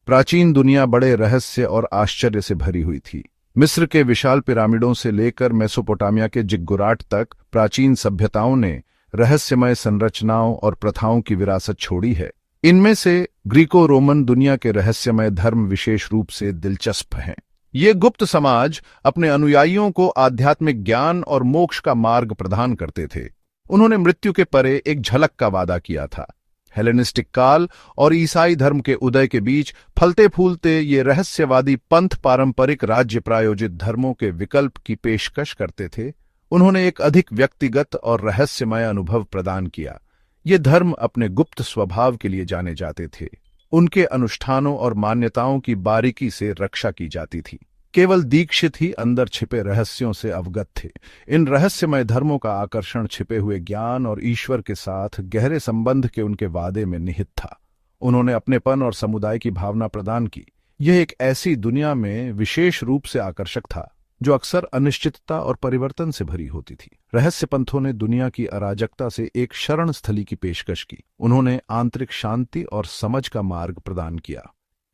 प्राचीन दुनिया बड़े रहस्य और आश्चर्य से भरी हुई थी। मिस्र के विशाल पिरामिडों से लेकर मेसोपोटामिया के जिग्गुराट तक प्राचीन सभ्यताओं ने रहस्यमय संरचनाओं और प्रथाओं की विरासत छोड़ी है। इनमें से ग्रीको रोमन दुनिया के रहस्यमय धर्म विशेष रूप से दिलचस्प हैं। ये गुप्त समाज अपने अनुयायियों को आध्यात्मिक ज्ञान और मोक्ष का मार्ग प्रदान करते थे। उन्होंने मृत्यु के परे एक झलक का वादा किया था। हेलेनिस्टिक काल और ईसाई धर्म के उदय के बीच फलते फूलते ये रहस्यवादी पंथ पारंपरिक राज्य प्रायोजित धर्मों के विकल्प की पेशकश करते थे। उन्होंने एक अधिक व्यक्तिगत और रहस्यमय अनुभव प्रदान किया। ये धर्म अपने गुप्त स्वभाव के लिए जाने जाते थे। उनके अनुष्ठानों और मान्यताओं की बारीकी से रक्षा की जाती थी। केवल दीक्षित ही अंदर छिपे रहस्यों से अवगत थे। इन रहस्यमय धर्मों का आकर्षण छिपे हुए ज्ञान और ईश्वर के साथ गहरे संबंध के उनके वादे में निहित था। उन्होंने अपनेपन और समुदाय की भावना प्रदान की। यह एक ऐसी दुनिया में विशेष रूप से आकर्षक था जो अक्सर अनिश्चितता और परिवर्तन से भरी होती थी। रहस्य पंथों ने दुनिया की अराजकता से एक शरण स्थली की पेशकश की। उन्होंने आंतरिक शांति और समझ का मार्ग प्रदान किया।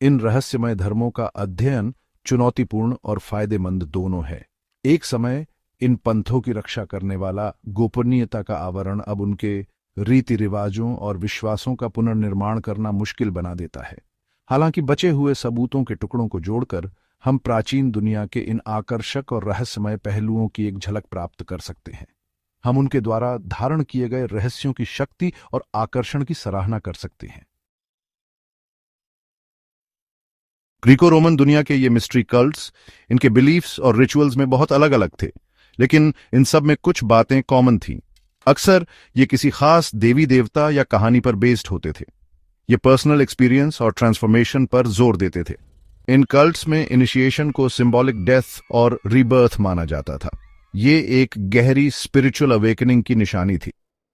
इन रहस्यमय धर्मों का अध्ययन चुनौतीपूर्ण और फायदेमंद दोनों है। एक समय इन पंथों की रक्षा करने वाला गोपनीयता का आवरण अब उनके रीति रिवाजों और विश्वासों का पुनर्निर्माण करना मुश्किल बना देता है। हालांकि बचे हुए सबूतों के टुकड़ों को जोड़कर हम प्राचीन दुनिया के इन आकर्षक और रहस्यमय पहलुओं की एक झलक प्राप्त कर सकते हैं। हम उनके द्वारा धारण किए गए रहस्यों की शक्ति और आकर्षण की सराहना कर सकते हैं। ग्रीको रोमन दुनिया के ये मिस्ट्री कल्ट्स, इनके बिलीफ्स और रिचुअल्स में बहुत अलग अलग थे, लेकिन इन सब में कुछ बातें कॉमन थीं। अक्सर ये किसी खास देवी देवता या कहानी पर बेस्ड होते थे। ये पर्सनल एक्सपीरियंस और ट्रांसफॉर्मेशन पर जोर देते थे। इन कल्ट्स में इनिशिएशन को सिंबॉलिक डेथ और रीबर्थ माना जाता था। ये एक गहरी स्पिरिचुअल अवेकनिंग की निशानी थी।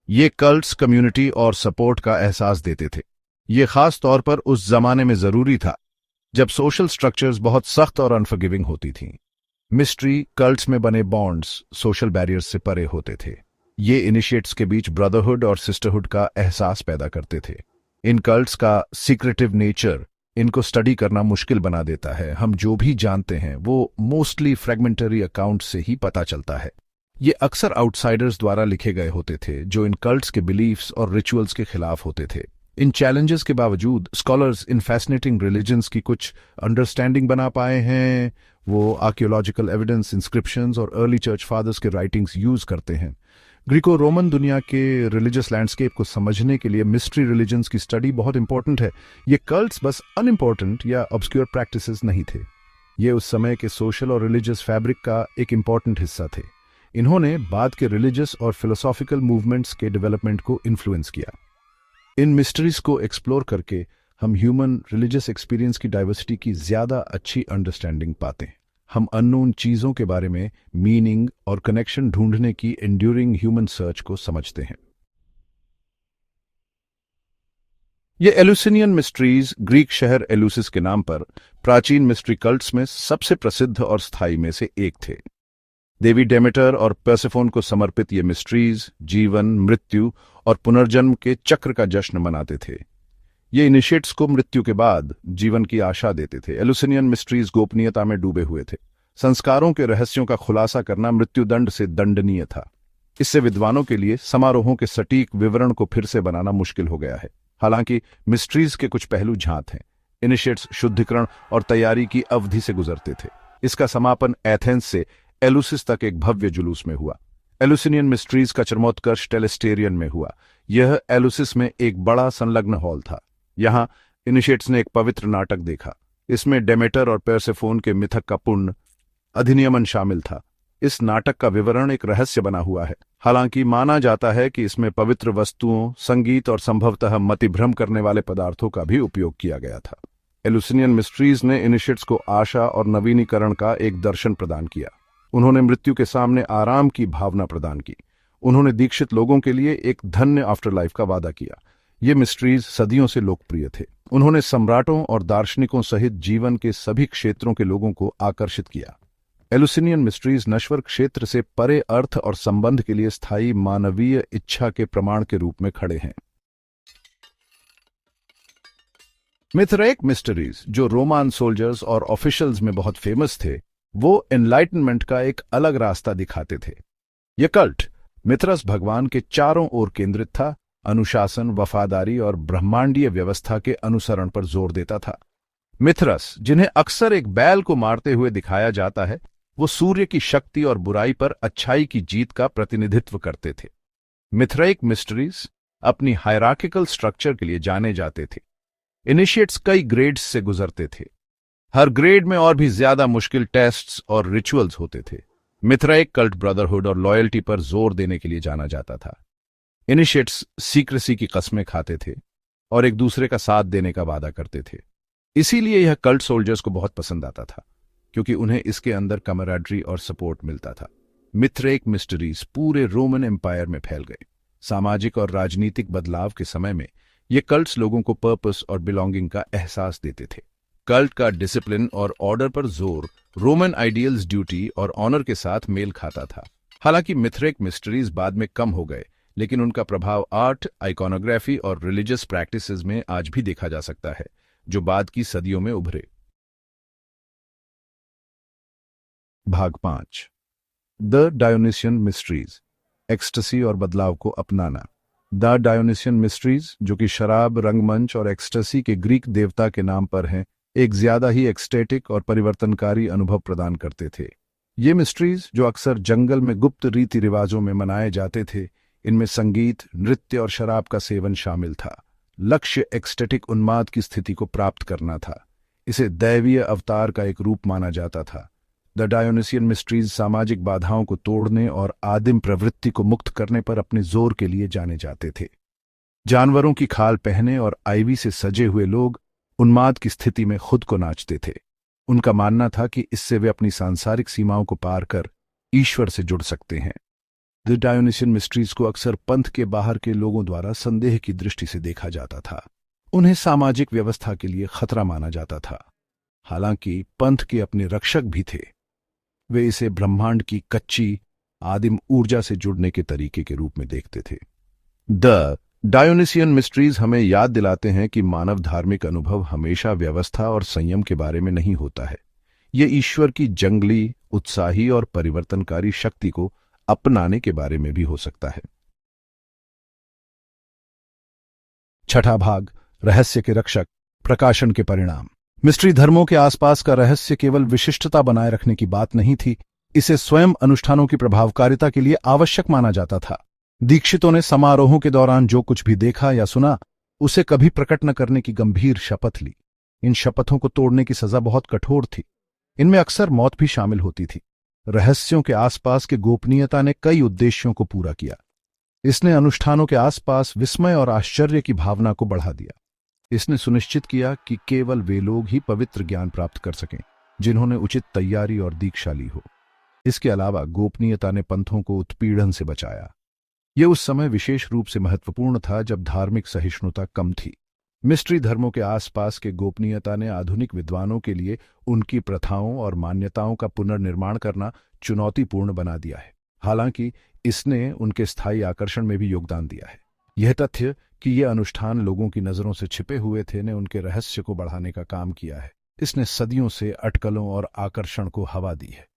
ये कल्ट्स कम्युनिटी और सपोर्ट का एहसास देते थे। ये खास तौर पर उस जमाने में जरूरी था जब सोशल स्ट्रक्चर्स बहुत सख्त और अनफॉरगिविंग होती थीं। मिस्ट्री कल्ट्स में बने बॉन्ड्स सोशल बैरियर्स से परे होते थे। ये इनिशिएट्स के बीच ब्रदरहुड और सिस्टरहुड का एहसास पैदा करते थे। इन कल्ट्स का सीक्रेटिव नेचर इनको स्टडी करना मुश्किल बना देता है। हम जो भी जानते हैं वो मोस्टली फ्रेगमेंटरी अकाउंट से ही पता चलता है। ये अक्सर आउटसाइडर्स द्वारा लिखे गए होते थे जो इन कल्ट्स के बिलीफ्स और रिचुअल्स के खिलाफ होते थे। इन चैलेंजेस के बावजूद स्कॉलर्स इन फैसिनेटिंग रिलीजन्स की कुछ अंडरस्टैंडिंग बना पाए हैं। वो आर्कियोलॉजिकल एविडेंस, इंस्क्रिप्शंस और अर्ली चर्च फादर्स के राइटिंग्स यूज करते हैं। ग्रीको रोमन दुनिया के रिलीजियस लैंडस्केप को समझने के लिए मिस्ट्री रिलीजन्स की स्टडी बहुत इंपॉर्टेंट है। ये कल्ट्स बस अनइम्पॉर्टेंट या ऑब्सक्योर प्रैक्टिसेस नहीं थे। ये उस समय के सोशल और रिलीजियस फैब्रिक का एक इंपॉर्टेंट हिस्सा थे। इन्होंने बाद के रिलीजियस और फिलोसॉफिकल मूवमेंट्स के डेवलपमेंट को इन्फ्लुएंस किया। इन मिस्ट्रीज को एक्सप्लोर करके हम ह्यूमन रिलीजियस एक्सपीरियंस की डाइवर्सिटी की ज्यादा अच्छी अंडरस्टैंडिंग पाते हैं। हम अननोन चीजों के बारे में मीनिंग और कनेक्शन ढूंढने की एंड्यूरिंग ह्यूमन सर्च को समझते हैं। ये एलुसिनियन मिस्ट्रीज ग्रीक शहर एलुसिस के नाम पर प्राचीन मिस्ट्री कल्ट्स में सबसे प्रसिद्ध और स्थायी में से एक थे। देवी डेमेटर और पर्सेफोन को समर्पित ये मिस्ट्रीज जीवन, मृत्यु और पुनर्जन्म के चक्र का जश्न मनाते थे। ये इनिशिएट्स को मृत्यु के बाद जीवन की आशा देते थे। एलुसिनियन मिस्ट्रीज गोपनीयता में डूबे हुए थे। संस्कारों के रहस्यों का खुलासा करना मृत्युदंड से दंडनीय था। इससे विद्वानों के लिए समारोहों के सटीक विवरण को फिर से बनाना मुश्किल हो गया है। हालांकि मिस्ट्रीज के कुछ पहलू झांत हैं। इनिशिएट्स शुद्धिकरण और तैयारी की अवधि से गुजरते थे। इसका समापन एथेंस से एलुसिस तक एक भव्य जुलूस में हुआ। एलुसिनियन मिस्ट्रीज का चरमोत्कर्ष टेलेस्टेरियन में हुआ। यह एलुसिस में एक बड़ा संलग्न हॉल था। यहाँ इनिशिएट्स ने एक पवित्र नाटक देखा। इसमें डेमेटर और पर्सेफोन के मिथक का पुण्य अधिनियमन शामिल था। इस नाटक का विवरण एक रहस्य बना हुआ है। हालांकि माना जाता है कि इसमें पवित्र वस्तुओं, संगीत और संभवतः मतिभ्रम करने वाले पदार्थों का भी उपयोग किया गया था। एलुसिनियन मिस्ट्रीज ने इनिशिएट्स को आशा और नवीनीकरण का एक दर्शन प्रदान किया। उन्होंने मृत्यु के सामने आराम की भावना प्रदान की। उन्होंने दीक्षित लोगों के लिए एक धन्य आफ्टर लाइफ का वादा किया। ये मिस्ट्रीज सदियों से लोकप्रिय थे। उन्होंने सम्राटों और दार्शनिकों सहित जीवन के सभी क्षेत्रों के लोगों को आकर्षित किया। एलुसिनियन मिस्ट्रीज नश्वर क्षेत्र से परे अर्थ और संबंध के लिए स्थायी मानवीय इच्छा के प्रमाण के रूप में खड़े हैं। मिथ्राइक मिस्ट्रीज, जो रोमान सोल्जर्स और ऑफिशियल्स में बहुत फेमस थे, वो एनलाइटनमेंट का एक अलग रास्ता दिखाते थे। यह कल्ट मिथ्रस भगवान के चारों ओर केंद्रित था, अनुशासन, वफादारी और ब्रह्मांडीय व्यवस्था के अनुसरण पर जोर देता था। मिथ्रस, जिन्हें अक्सर एक बैल को मारते हुए दिखाया जाता है, वो सूर्य की शक्ति और बुराई पर अच्छाई की जीत का प्रतिनिधित्व करते थे। मिथ्राइक मिस्ट्रीज अपनी हायरार्किकल स्ट्रक्चर के लिए जाने जाते थे। इनिशिएट्स कई ग्रेड्स से गुजरते थे। हर ग्रेड में और भी ज्यादा मुश्किल टेस्ट्स और रिचुअल्स होते थे। मिथ्राइक कल्ट ब्रदरहुड और लॉयल्टी पर जोर देने के लिए जाना जाता था। इनिशिएट्स सीक्रेसी की कस्में खाते थे और एक दूसरे का साथ देने का वादा करते थे। इसीलिए यह कल्ट सोल्जर्स को बहुत पसंद आता था, क्योंकि उन्हें इसके अंदर कमराडरी और सपोर्ट मिलता था। मिथ्राइक मिस्ट्रीज पूरे रोमन एम्पायर में फैल गए। सामाजिक और राजनीतिक बदलाव के समय में ये कल्ट्स लोगों को पर्पस और बिलोंगिंग का एहसास देते थे। कल्ट का डिसिप्लिन और ऑर्डर पर जोर रोमन आइडियल्स, ड्यूटी और ऑनर के साथ मेल खाता था। हालांकि मिथ्राइक मिस्ट्रीज बाद में कम हो गए, लेकिन उनका प्रभाव आर्ट, आइकॉनोग्राफी और रिलीजियस प्रैक्टिसेस में आज भी देखा जा सकता है, जो बाद की सदियों में उभरे। भाग 5, द डायोनिशियन मिस्ट्रीज, एक्सटेसी और बदलाव को अपनाना। द डायोनिशियन मिस्ट्रीज, जो कि शराब, रंगमंच और एक्सटेसी के ग्रीक देवता के नाम पर हैं, एक ज्यादा ही एक्सटेटिक और परिवर्तनकारी अनुभव प्रदान करते थे। ये मिस्ट्रीज, जो अक्सर जंगल में गुप्त रीति रिवाजों में मनाए जाते थे, इनमें संगीत, नृत्य और शराब का सेवन शामिल था। लक्ष्य एक्सटेटिक उन्माद की स्थिति को प्राप्त करना था। इसे दैवीय अवतार का एक रूप माना जाता था। द डायोनिशियन मिस्ट्रीज सामाजिक बाधाओं को तोड़ने और आदिम प्रवृत्ति को मुक्त करने पर अपने जोर के लिए जाने जाते थे। जानवरों की खाल पहने और आईवी से सजे हुए लोग उन्माद की स्थिति में खुद को नाचते थे। उनका मानना था कि इससे वे अपनी सांसारिक सीमाओं को पार कर ईश्वर से जुड़ सकते हैं। द डायोनिशियन मिस्ट्रीज को अक्सर पंथ के बाहर के लोगों द्वारा संदेह की दृष्टि से देखा जाता था। उन्हें सामाजिक व्यवस्था के लिए खतरा माना जाता था। हालांकि पंथ के अपने रक्षक भी थे। वे इसे ब्रह्मांड की कच्ची आदिम ऊर्जा से जुड़ने के तरीके के रूप में देखते थे। द डायोनिशियन मिस्ट्रीज हमें याद दिलाते हैं कि मानव धार्मिक अनुभव हमेशा व्यवस्था और संयम के बारे में नहीं होता है। ये ईश्वर की जंगली, उत्साही और परिवर्तनकारी शक्ति को अपनाने के बारे में भी हो सकता है। छठा भाग, रहस्य के रक्षक, प्रकाशन के परिणाम। मिस्ट्री धर्मों के आसपास का रहस्य केवल विशिष्टता बनाए रखने की बात नहीं थी, इसे स्वयं अनुष्ठानों की प्रभावकारिता के लिए आवश्यक माना जाता था। दीक्षितों ने समारोहों के दौरान जो कुछ भी देखा या सुना, उसे कभी प्रकट न करने की गंभीर शपथ ली। इन शपथों को तोड़ने की सजा बहुत कठोर थी। इनमें अक्सर मौत भी शामिल होती थी। रहस्यों के आसपास के गोपनीयता ने कई उद्देश्यों को पूरा किया। इसने अनुष्ठानों के आसपास विस्मय और आश्चर्य की भावना को बढ़ा दिया। इसने सुनिश्चित किया कि केवल वे लोग ही पवित्र ज्ञान प्राप्त कर सकें जिन्होंने उचित तैयारी और दीक्षा ली हो। इसके अलावा गोपनीयता ने पंथों को उत्पीड़न से बचाया। यह उस समय विशेष रूप से महत्वपूर्ण था जब धार्मिक सहिष्णुता कम थी। मिस्ट्री धर्मों के आसपास के गोपनीयता ने आधुनिक विद्वानों के लिए उनकी प्रथाओं और मान्यताओं का पुनर्निर्माण करना चुनौतीपूर्ण बना दिया है। हालांकि इसने उनके स्थायी आकर्षण में भी योगदान दिया है। यह तथ्य कि ये अनुष्ठान लोगों की नजरों से छिपे हुए थे ने उनके रहस्य को बढ़ाने का काम किया है। इसने सदियों से अटकलों और आकर्षण को हवा दी है।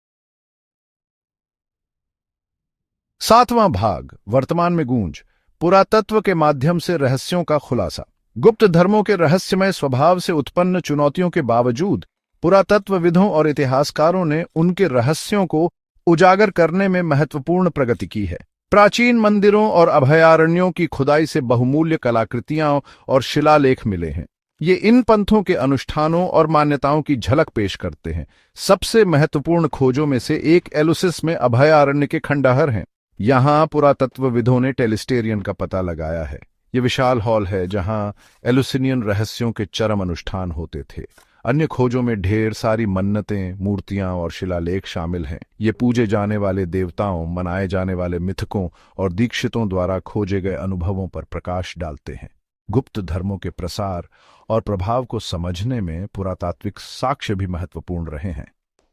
सातवां भाग, वर्तमान में गूंज, पुरातत्व के माध्यम से रहस्यों का खुलासा। गुप्त धर्मों के रहस्यमय स्वभाव से उत्पन्न चुनौतियों के बावजूद पुरातत्वविदों और इतिहासकारों ने उनके रहस्यों को उजागर करने में महत्वपूर्ण प्रगति की है। प्राचीन मंदिरों और अभयारण्यों की खुदाई से बहुमूल्य कलाकृतियां और शिलालेख मिले हैं। ये इन पंथों के अनुष्ठानों और मान्यताओं की झलक पेश करते हैं। सबसे महत्वपूर्ण खोजों में से एक एलुसिस में अभयारण्य के खंडहर हैं। यहां पुरातत्वविदों ने टेलिस्टेरियन का पता लगाया है। ये विशाल हॉल है जहां एलुसिनियन रहस्यों के चरम अनुष्ठान होते थे। अन्य खोजों में ढेर सारी मन्नतें, मूर्तियां और शिलालेख शामिल हैं। ये पूजे जाने वाले देवताओं, मनाए जाने वाले मिथकों और दीक्षितों द्वारा खोजे गए अनुभवों पर प्रकाश डालते हैं। गुप्त धर्मों के प्रसार और प्रभाव को समझने में पुरातात्विक साक्ष्य भी महत्वपूर्ण रहे हैं।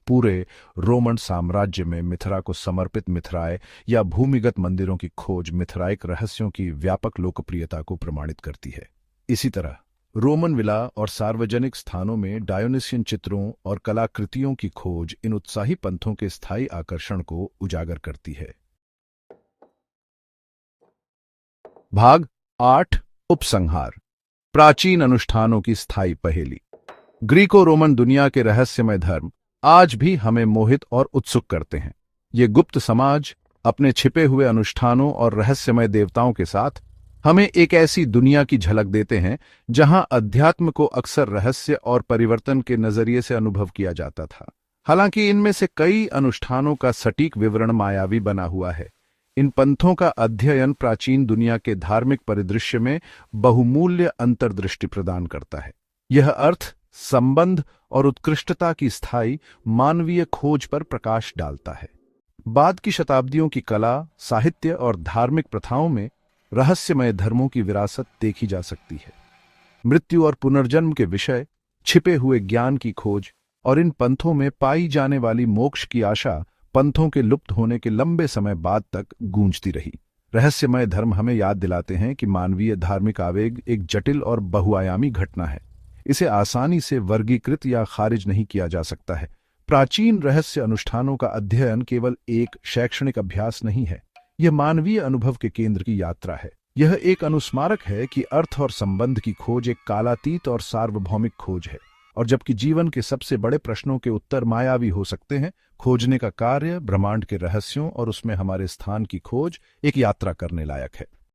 पूरे रोमन साम्राज्य में मिथरा को समर्पित मिथराय या भूमिगत मंदिरों की खोज मिथराइक रहस्यों की व्यापक लोकप्रियता को प्रमाणित करती है। इसी तरह रोमन विला और सार्वजनिक स्थानों में डायोनिसियन चित्रों और कलाकृतियों की खोज इन उत्साही पंथों के स्थायी आकर्षण को उजागर करती है। भाग 8 उपसंहार। प्राचीन अनुष्ठानों की स्थायी पहेली। ग्रीको रोमन दुनिया के रहस्यमय धर्म आज भी हमें मोहित और उत्सुक करते हैं। ये गुप्त समाज अपने छिपे हुए अनुष्ठानों और रहस्यमय देवताओं के साथ हमें एक ऐसी दुनिया की झलक देते हैं जहां अध्यात्म को अक्सर रहस्य और परिवर्तन के नजरिए से अनुभव किया जाता था। हालांकि इनमें से कई अनुष्ठानों का सटीक विवरण मायावी बना हुआ है। इन पंथों का अध्ययन प्राचीन दुनिया के धार्मिक परिदृश्य में बहुमूल्य अंतर्दृष्टि प्रदान करता है। यह अर्थ, संबंध और उत्कृष्टता की स्थायी मानवीय खोज पर प्रकाश डालता है। बाद की शताब्दियों की कला, साहित्य और धार्मिक प्रथाओं में रहस्यमय धर्मों की विरासत देखी जा सकती है। मृत्यु और पुनर्जन्म के विषय, छिपे हुए ज्ञान की खोज और इन पंथों में पाई जाने वाली मोक्ष की आशा पंथों के लुप्त होने के लंबे समय बाद तक गूंजती रही। रहस्यमय धर्म हमें याद दिलाते हैं कि मानवीय धार्मिक आवेग एक जटिल और बहुआयामी घटना है। इसे आसानी से वर्गीकृत या खारिज नहीं किया जा सकता है। प्राचीन रहस्य अनुष्ठानों का अध्ययन केवल एक शैक्षणिक अभ्यास नहीं है, यह मानवीय अनुभव के केंद्र की यात्रा है। यह एक अनुस्मारक है कि अर्थ और संबंध की खोज एक कालातीत और सार्वभौमिक खोज है, और जबकि जीवन के सबसे बड़े प्रश्नों के उत्तर मायावी हो सकते हैं, खोजने का कार्य, ब्रह्मांड के रहस्यों और उसमें हमारे स्थान की खोज एक यात्रा करने लायक है।